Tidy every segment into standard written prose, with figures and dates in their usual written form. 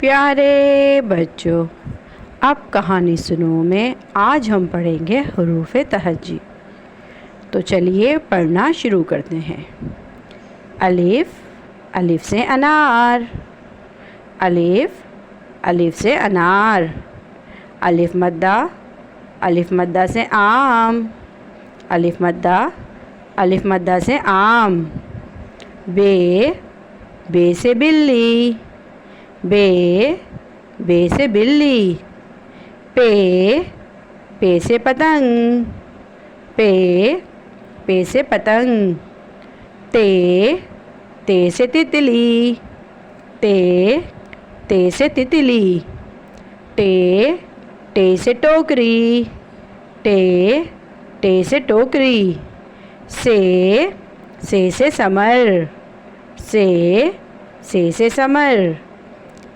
پیارے بچوں، اب کہانی سنو میں آج ہم پڑھیں گے حروف تہجی۔ تو چلیے پڑھنا شروع کرتے ہیں۔ الف، الف سے انار، الف، الف سے انار۔ الف مدہ، الف مدہ سے آم، الف مدہ، الف مدہ سے آم۔ بے، بے سے بلی، بے، بے سے بلی۔ پے، پے سے پتنگ، پے، پے سے پتنگ۔ تے، تے سے تتلی، تے، تے سے تتلی۔ ٹے، ٹے سے ٹوکری، ٹے، ٹے سے ٹوکری۔ سے سمر، سے سمر۔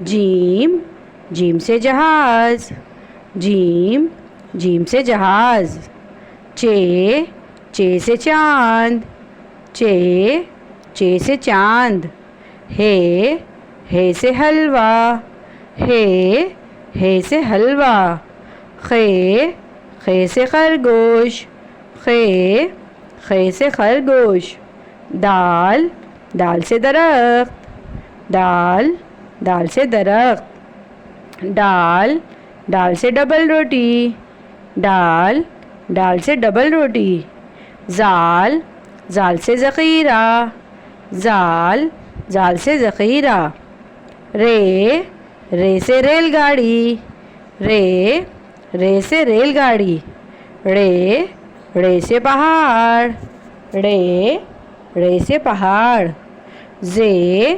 جیم، جیم سے جہاز، جیم، جیم سے جہاز۔ چے سے چاند، چے سے چاند۔ ہے سے حلوہ، ہے سے حلوہ۔ خے سے خرگوش، خے سے خرگوش۔ دال، دال سے درخت، دال سے درخت۔ ڈال، ڈال سے ڈبل روٹی، ڈال سے ڈبل روٹی۔ زال، زال سے ذخیرہ، زال سے ذخیرہ۔ رے سے ریل گاڑی، رے سے ریل گاڑی۔ ڑے سے پہاڑ، ڑے سے پہاڑ۔ زے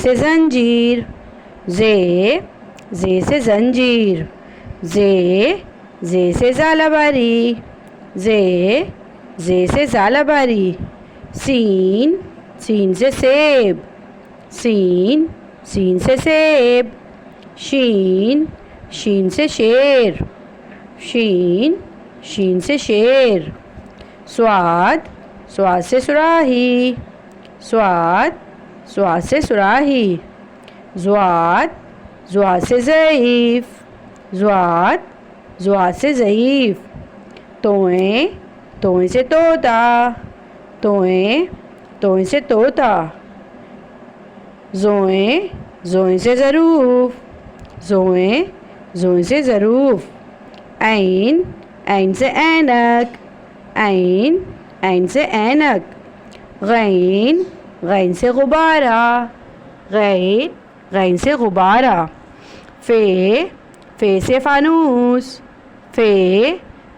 سے زنجیر، زے سے زنجیر۔ زے سے زالہ باری، زے سے زالہ باری۔ سین سے سیب، سین سے سیب۔ شین سے شیر، شین سے شیر۔ سواد سے سراہی، سواد سے سراہی۔ زواد سے ضعیف، زواد سے ضعیف۔ توئیں سے طوطا، توئیں سے طوطا۔ زوئیں سے ظروف، زوئیں سے ظروف۔ عین سے اینک، عین سے اینک۔ غین سے غبارہ، غین سے غبارہ۔ فے سے فانوس، فے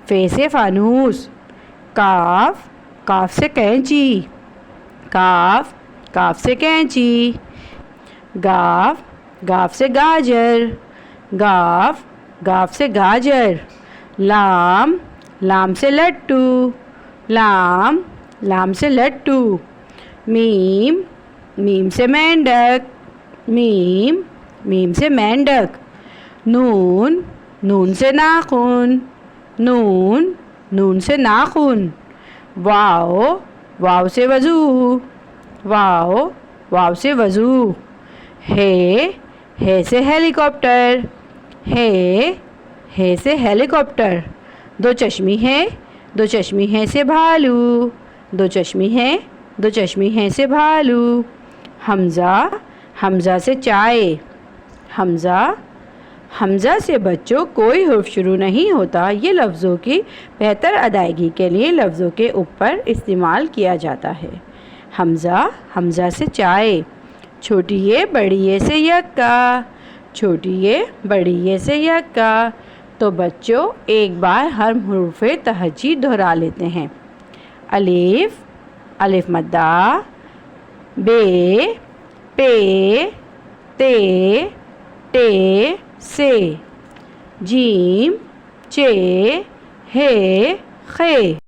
سے فانوس۔ کاف سے کینچی، کاف سے کینچی۔ گاف سے گاجر، گاف سے گاجر۔ لام سے لٹو، لام سے لٹو۔ میم سے مینڈک، میم سے مینڈک۔ نون سے ناخن، نون سے ناخن۔ واو سے وضو، واو سے وضو۔ ہے سے ہیلی کاپٹر، ہے سے ہیلی کاپٹر۔ دو چشمی ہے سے بھالو، دو چشمی ہے سے بھالو۔ حمزہ سے چائے، حمزہ سے بچوں کوئی حرف شروع نہیں ہوتا۔ یہ لفظوں کی بہتر ادائیگی کے لیے لفظوں کے اوپر استعمال کیا جاتا ہے۔ حمزہ سے چائے۔ چھوٹی بڑی سے یکا، چھوٹی بڑی سے یکا۔ تو بچوں ایک بار ہر حروف تہجی دہرا لیتے ہیں۔ الف، الف مدہ۔ بے، پے، تے، ٹے، سے۔ جیم، چے، ہے، خے۔